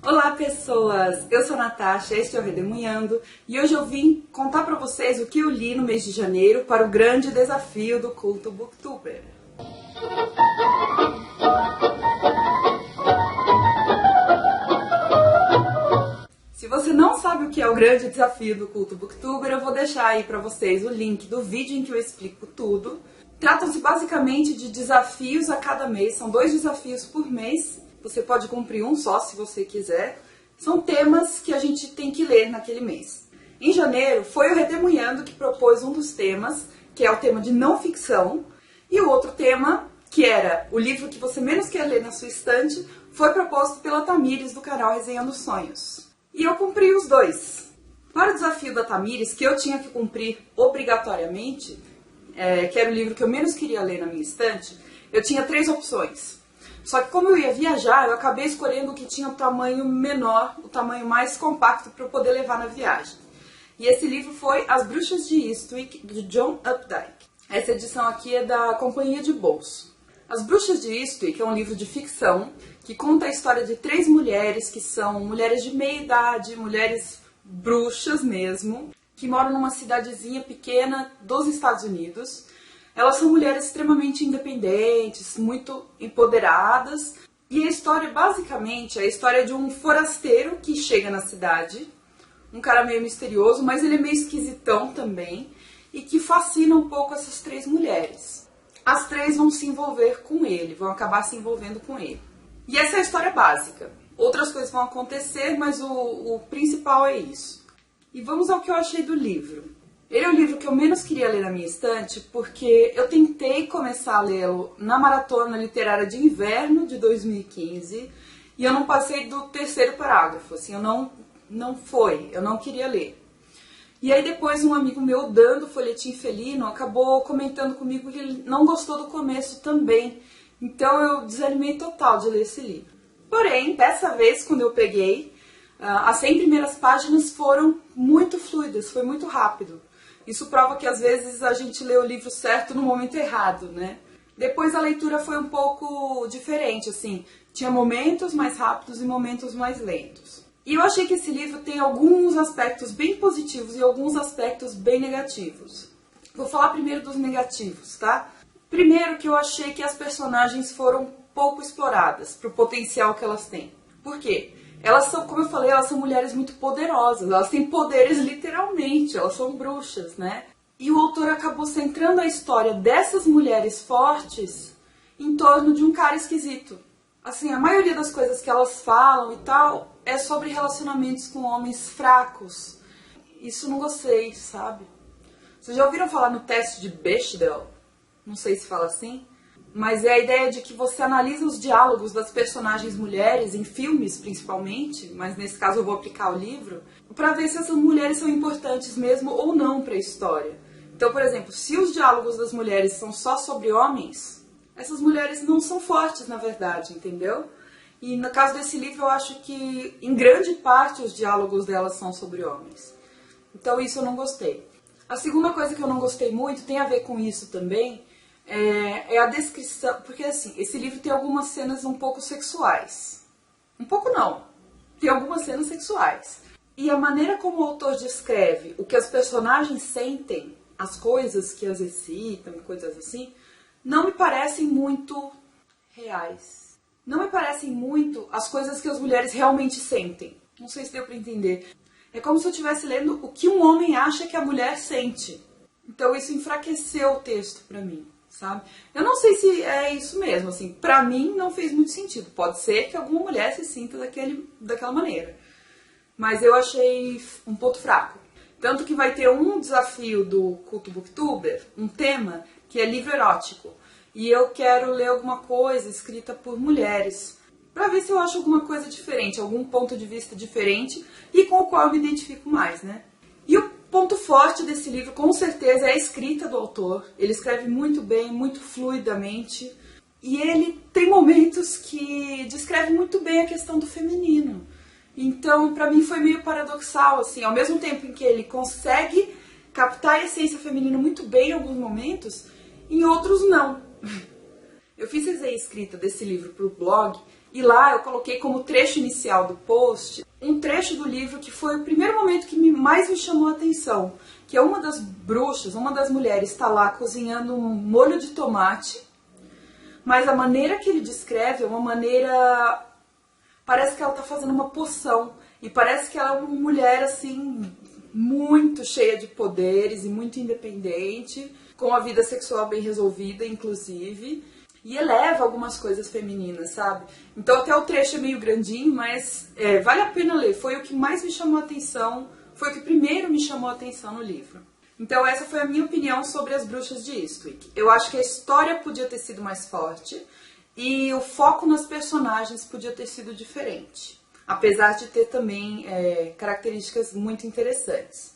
Olá pessoas, eu sou a Natasha, este é o Redemoinhando e hoje eu vim contar pra vocês o que eu li no mês de janeiro para o grande desafio do culto Booktuber. Se você não sabe o que é o grande desafio do culto Booktuber, eu vou deixar aí pra vocês o link do vídeo em que eu explico tudo. Tratam-se basicamente de desafios a cada mês, são 2 desafios por mês. Você pode cumprir um só se você quiser. São temas que a gente tem que ler naquele mês. Em janeiro, foi o Redemoinhando que propôs um dos temas, que é o tema de não ficção. E o outro tema, que era o livro que você menos quer ler na sua estante, foi proposto pela Tamires do canal Resenhando Sonhos. E eu cumpri os 2. Para o desafio da Tamires, que eu tinha que cumprir obrigatoriamente, que era o livro que eu menos queria ler na minha estante, eu tinha 3 opções. Só que como eu ia viajar, eu acabei escolhendo o que tinha o tamanho menor, o tamanho mais compacto para eu poder levar na viagem. E esse livro foi As Bruxas de Eastwick, de John Updike. Essa edição aqui é da Companhia de Bolso. As Bruxas de Eastwick é um livro de ficção que conta a história de 3 mulheres que são mulheres de meia idade, mulheres bruxas mesmo, que moram numa cidadezinha pequena dos Estados Unidos. Elas são mulheres extremamente independentes, muito empoderadas. E a história, basicamente, é a história de um forasteiro que chega na cidade. Um cara meio misterioso, mas ele é meio esquisitão também. E que fascina um pouco essas 3 mulheres. As 3 vão se envolver com ele, vão acabar se envolvendo com ele. E essa é a história básica. Outras coisas vão acontecer, mas o principal é isso. E vamos ao que eu achei do livro. Ele é o livro que eu menos queria ler na minha estante, porque eu tentei começar a lê-lo na Maratona Literária de Inverno de 2015, e eu não passei do 3º parágrafo, assim, eu não queria ler. E aí depois um amigo meu, dando folhetim felino, acabou comentando comigo que ele não gostou do começo também, então eu desanimei total de ler esse livro. Porém, dessa vez, quando eu peguei, as 100 primeiras páginas foram muito fluidas, foi muito rápido. Isso prova que às vezes a gente lê o livro certo no momento errado, né? Depois a leitura foi um pouco diferente, assim. Tinha momentos mais rápidos e momentos mais lentos. E eu achei que esse livro tem alguns aspectos bem positivos e alguns aspectos bem negativos. Vou falar primeiro dos negativos, tá? Primeiro que eu achei que as personagens foram pouco exploradas pro potencial que elas têm. Por quê? Elas são, como eu falei, elas são mulheres muito poderosas, elas têm poderes literalmente, elas são bruxas, né? E o autor acabou centrando a história dessas mulheres fortes em torno de um cara esquisito. Assim, a maioria das coisas que elas falam e tal é sobre relacionamentos com homens fracos. Isso não gostei, sabe? Vocês já ouviram falar no teste de Bechdel? Não sei se fala assim. Mas é a ideia de que você analisa os diálogos das personagens mulheres, em filmes principalmente, mas nesse caso eu vou aplicar o livro, para ver se essas mulheres são importantes mesmo ou não para a história. Então, por exemplo, se os diálogos das mulheres são só sobre homens, essas mulheres não são fortes, na verdade, entendeu? E no caso desse livro eu acho que, em grande parte, os diálogos delas são sobre homens. Então isso eu não gostei. A segunda coisa que eu não gostei muito tem a ver com isso também, é a descrição, porque assim, esse livro tem algumas cenas um pouco sexuais. Um pouco não, tem algumas cenas sexuais. E a maneira como o autor descreve o que as personagens sentem, as coisas que as excitam e coisas assim, não me parecem muito reais. Não me parecem muito as coisas que as mulheres realmente sentem. Não sei se deu pra entender. É como se eu estivesse lendo o que um homem acha que a mulher sente. Então isso enfraqueceu o texto pra mim. Sabe? Eu não sei se é isso mesmo, assim, pra mim não fez muito sentido. Pode ser que alguma mulher se sinta daquela maneira. Mas eu achei um ponto fraco. Tanto que vai ter um desafio do culto Booktuber, um tema, que é livro erótico. E eu quero ler alguma coisa escrita por mulheres, pra ver se eu acho alguma coisa diferente, algum ponto de vista diferente e com o qual eu me identifico mais, né? E o ponto forte desse livro, com certeza, é a escrita do autor. Ele escreve muito bem, muito fluidamente. E ele tem momentos que descreve muito bem a questão do feminino. Então, pra mim foi meio paradoxal, assim. Ao mesmo tempo em que ele consegue captar a essência feminina muito bem em alguns momentos, em outros não. Eu fiz resenha escrita desse livro pro blog E lá eu coloquei como trecho inicial do post um trecho do livro que foi o primeiro momento que mais me chamou a atenção, que é uma das bruxas, uma das mulheres está lá cozinhando um molho de tomate, mas a maneira que ele descreve é uma maneira... Parece que ela está fazendo uma poção e parece que ela é uma mulher assim muito cheia de poderes e muito independente, com a vida sexual bem resolvida, inclusive, e eleva algumas coisas femininas, sabe? Então até o trecho é meio grandinho, mas vale a pena ler. Foi o que mais me chamou a atenção, foi o que primeiro me chamou a atenção no livro. Então essa foi a minha opinião sobre As Bruxas de Eastwick. Eu acho que a história podia ter sido mais forte e o foco nas personagens podia ter sido diferente, apesar de ter também características muito interessantes.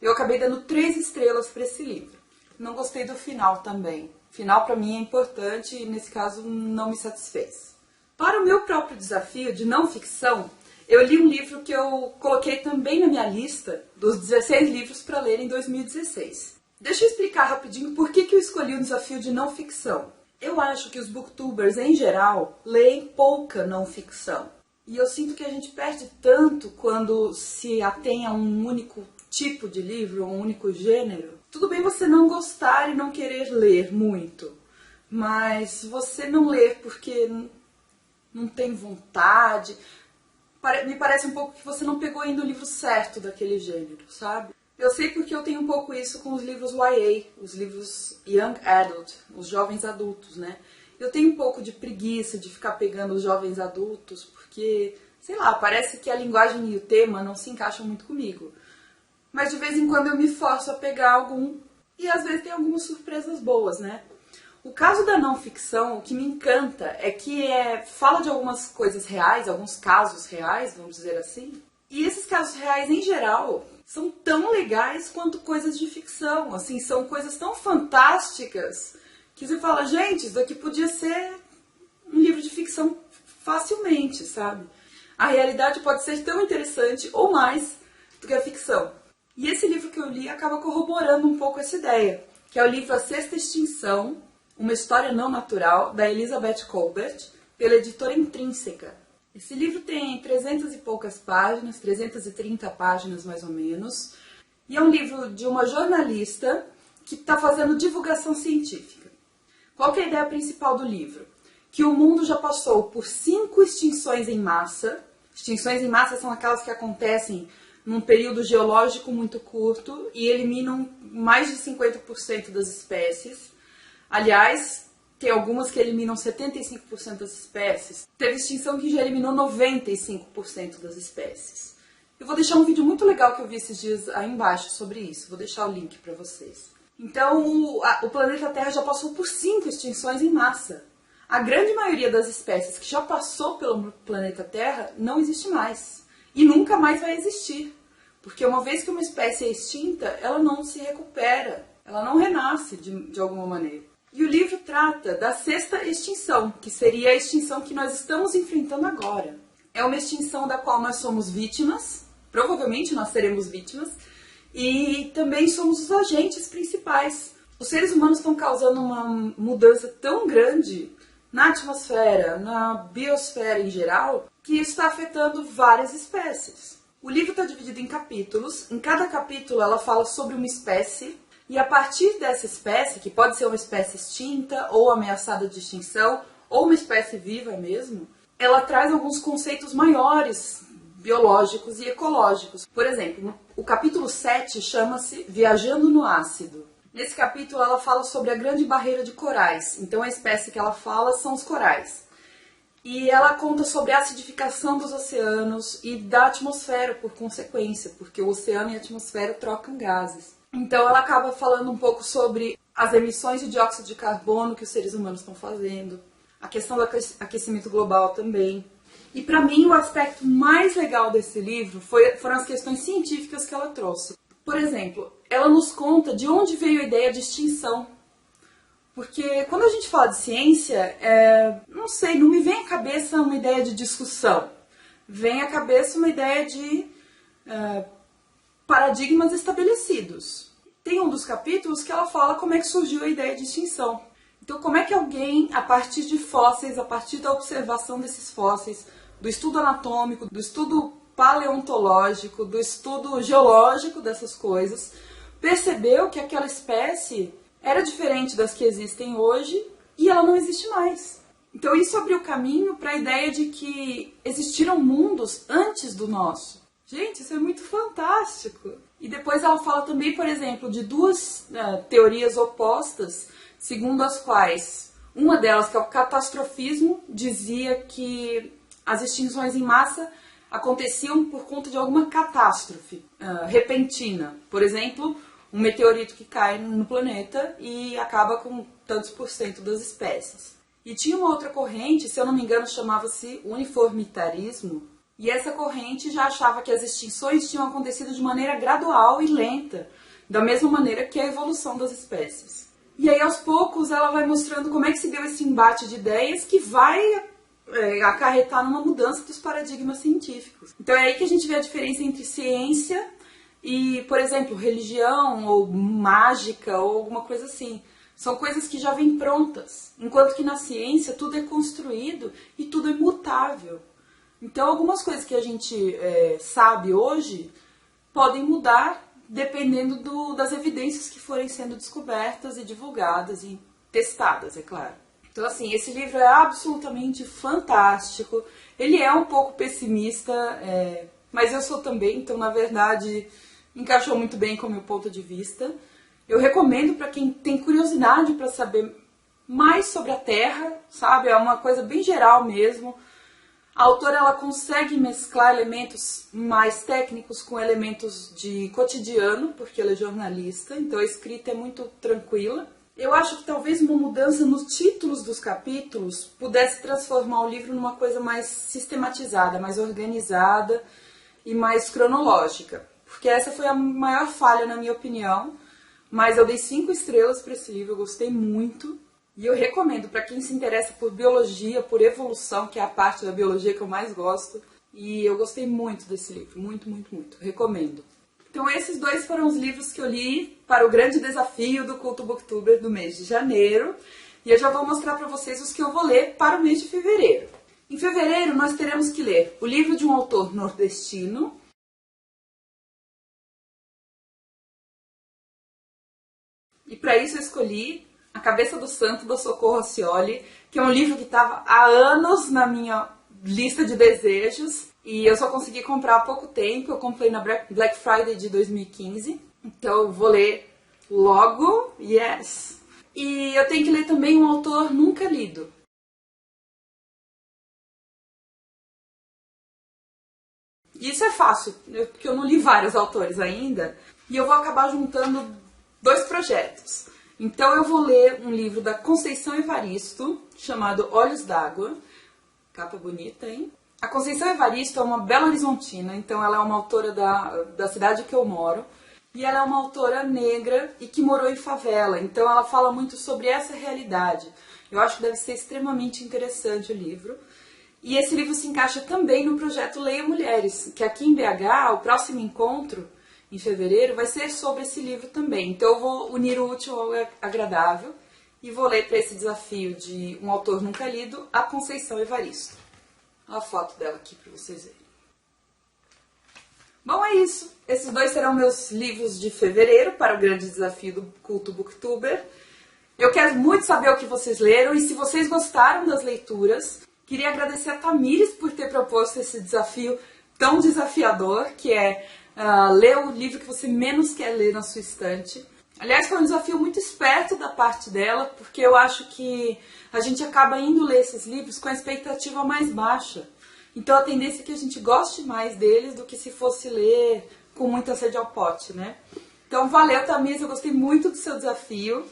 Eu acabei dando 3 estrelas para esse livro. Não gostei do final também. O final para mim é importante e nesse caso não me satisfez. Para o meu próprio desafio de não ficção, eu li um livro que eu coloquei também na minha lista dos 16 livros para ler em 2016. Deixa eu explicar rapidinho por que eu escolhi o desafio de não ficção. Eu acho que os booktubers em geral leem pouca não ficção. E eu sinto que a gente perde tanto quando se atém a um único tipo de livro, um único gênero. Tudo bem você não gostar e não querer ler muito, mas você não ler porque não tem vontade, me parece um pouco que você não pegou ainda o livro certo daquele gênero, sabe? Eu sei porque eu tenho um pouco isso com os livros YA, os livros Young Adult, os jovens adultos, né? Eu tenho um pouco de preguiça de ficar pegando os jovens adultos, porque, sei lá, parece que a linguagem e o tema não se encaixam muito comigo. Mas de vez em quando eu me forço a pegar algum, e às vezes tem algumas surpresas boas, né? O caso da não ficção, o que me encanta é que fala de algumas coisas reais, alguns casos reais, vamos dizer assim. E esses casos reais, em geral, são tão legais quanto coisas de ficção. Assim, são coisas tão fantásticas que você fala, gente, isso daqui podia ser um livro de ficção facilmente, sabe? A realidade pode ser tão interessante ou mais do que a ficção. E esse livro que eu li acaba corroborando um pouco essa ideia, que é o livro A Sexta Extinção, uma história não natural, da Elizabeth Kolbert, pela editora Intrínseca. Esse livro tem 300 e poucas páginas, 330 páginas mais ou menos, e é um livro de uma jornalista que está fazendo divulgação científica. Qual que é a ideia principal do livro? Que o mundo já passou por 5 extinções em massa. Extinções em massa são aquelas que acontecem num período geológico muito curto e eliminam mais de 50% das espécies. Aliás, tem algumas que eliminam 75% das espécies. Teve extinção que já eliminou 95% das espécies. Eu vou deixar um vídeo muito legal que eu vi esses dias aí embaixo sobre isso. Vou deixar o link para vocês. Então, o planeta Terra já passou por 5 extinções em massa. A grande maioria das espécies que já passou pelo planeta Terra não existe mais. E nunca mais vai existir. Porque uma vez que uma espécie é extinta, ela não se recupera. Ela não renasce de alguma maneira. E o livro trata da sexta extinção, que seria a extinção que nós estamos enfrentando agora. É uma extinção da qual nós somos vítimas, provavelmente nós seremos vítimas, e também somos os agentes principais. Os seres humanos estão causando uma mudança tão grande na atmosfera, na biosfera em geral, que isso está afetando várias espécies. O livro está dividido em capítulos. Em cada capítulo ela fala sobre uma espécie. E a partir dessa espécie, que pode ser uma espécie extinta ou ameaçada de extinção, ou uma espécie viva mesmo, ela traz alguns conceitos maiores, biológicos e ecológicos. Por exemplo, o capítulo 7 chama-se Viajando no Ácido. Nesse capítulo ela fala sobre a grande barreira de corais. Então a espécie que ela fala são os corais. E ela conta sobre a acidificação dos oceanos e da atmosfera por consequência, porque o oceano e a atmosfera trocam gases. Então ela acaba falando um pouco sobre as emissões de dióxido de carbono que os seres humanos estão fazendo, a questão do aquecimento global também. E para mim o aspecto mais legal desse livro foram as questões científicas que ela trouxe. Por exemplo, ela nos conta de onde veio a ideia de extinção. Porque quando a gente fala de ciência, não sei, não me vem à cabeça uma ideia de discussão. Vem à cabeça uma ideia de paradigmas estabelecidos. Tem um dos capítulos que ela fala como é que surgiu a ideia de extinção. Então, como é que alguém, a partir de fósseis, a partir da observação desses fósseis, do estudo anatômico, do estudo paleontológico, do estudo geológico dessas coisas, percebeu que aquela espécie era diferente das que existem hoje e ela não existe mais. Então isso abriu caminho para a ideia de que existiram mundos antes do nosso. Gente, isso é muito fantástico! E depois ela fala também, por exemplo, de duas teorias opostas, segundo as quais uma delas, que é o catastrofismo, dizia que as extinções em massa aconteciam por conta de alguma catástrofe repentina. Por exemplo, um meteorito que cai no planeta e acaba com tantos por cento das espécies. E tinha uma outra corrente, se eu não me engano, chamava-se uniformitarismo, e essa corrente já achava que as extinções tinham acontecido de maneira gradual e lenta, da mesma maneira que a evolução das espécies. E aí, aos poucos, ela vai mostrando como é que se deu esse embate de ideias que vai acarretar numa mudança dos paradigmas científicos. Então é aí que a gente vê a diferença entre ciência e, por exemplo, religião ou mágica ou alguma coisa assim. São coisas que já vêm prontas, enquanto que na ciência tudo é construído e tudo é mutável. Então algumas coisas que a gente sabe hoje podem mudar dependendo das evidências que forem sendo descobertas e divulgadas e testadas, é claro. Então assim, esse livro é absolutamente fantástico. Ele é um pouco pessimista, mas eu sou também, então na verdade encaixou muito bem com o meu ponto de vista. Eu recomendo para quem tem curiosidade para saber mais sobre a Terra, sabe? É uma coisa bem geral mesmo. A autora ela consegue mesclar elementos mais técnicos com elementos de cotidiano, porque ela é jornalista, então a escrita é muito tranquila. Eu acho que talvez uma mudança nos títulos dos capítulos pudesse transformar o livro numa coisa mais sistematizada, mais organizada e mais cronológica. Porque essa foi a maior falha, na minha opinião. Mas eu dei 5 estrelas para esse livro, eu gostei muito. E eu recomendo para quem se interessa por biologia, por evolução, que é a parte da biologia que eu mais gosto. E eu gostei muito desse livro, muito, muito, muito. Recomendo. Então esses dois foram os livros que eu li para o grande desafio do Culto Booktuber do mês de janeiro. E eu já vou mostrar para vocês os que eu vou ler para o mês de fevereiro. Em fevereiro nós teremos que ler o livro de um autor nordestino. E para isso eu escolhi A Cabeça do Santo, do Socorro Acioli, que é um livro que estava há anos na minha lista de desejos e eu só consegui comprar há pouco tempo. Eu comprei na Black Friday de 2015, então eu vou ler logo, yes! E eu tenho que ler também um autor nunca lido. E isso é fácil, porque eu não li vários autores ainda, e eu vou acabar juntando 2 projetos. Então eu vou ler um livro da Conceição Evaristo, chamado Olhos d'Água. Capa bonita, hein? A Conceição Evaristo é uma Belo Horizontina, então ela é uma autora da cidade que eu moro. E ela é uma autora negra e que morou em favela, então ela fala muito sobre essa realidade. Eu acho que deve ser extremamente interessante o livro. E esse livro se encaixa também no projeto Leia Mulheres, que aqui em BH, o próximo encontro, em fevereiro, vai ser sobre esse livro também. Então eu vou unir o útil ao agradável e vou ler para esse desafio de um autor nunca lido, a Conceição Evaristo. Olha a foto dela aqui para vocês verem. Bom, é isso. Esses 2 serão meus livros de fevereiro para o grande desafio do Culto Booktuber. Eu quero muito saber o que vocês leram e se vocês gostaram das leituras. Queria agradecer a Tamires por ter proposto esse desafio tão desafiador, que é ler o livro que você menos quer ler na sua estante. Aliás, foi um desafio muito esperto da parte dela, porque eu acho que a gente acaba indo ler esses livros com a expectativa mais baixa. Então a tendência é que a gente goste mais deles do que se fosse ler com muita sede ao pote, né? Então valeu, Tamires, eu gostei muito do seu desafio.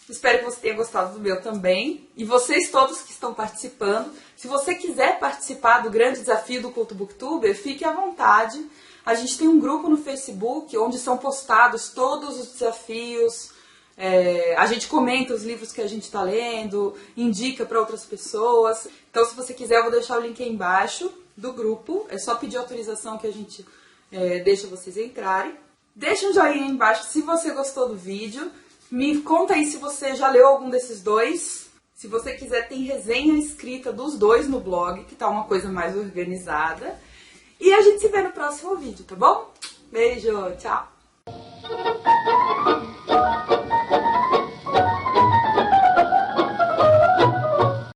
Espero que você tenha gostado do meu também. E vocês todos que estão participando, se você quiser participar do grande desafio do Culto Booktuber, fique à vontade. A gente tem um grupo no Facebook onde são postados todos os desafios. A gente comenta os livros que a gente está lendo, indica para outras pessoas. Então, se você quiser, eu vou deixar o link aí embaixo do grupo. É só pedir autorização que a gente deixa vocês entrarem. Deixa um joinha aí embaixo se você gostou do vídeo. Me conta aí se você já leu algum desses dois. Se você quiser, tem resenha escrita dos dois no blog, que tá uma coisa mais organizada. E a gente se vê no próximo vídeo, tá bom? Beijo, tchau!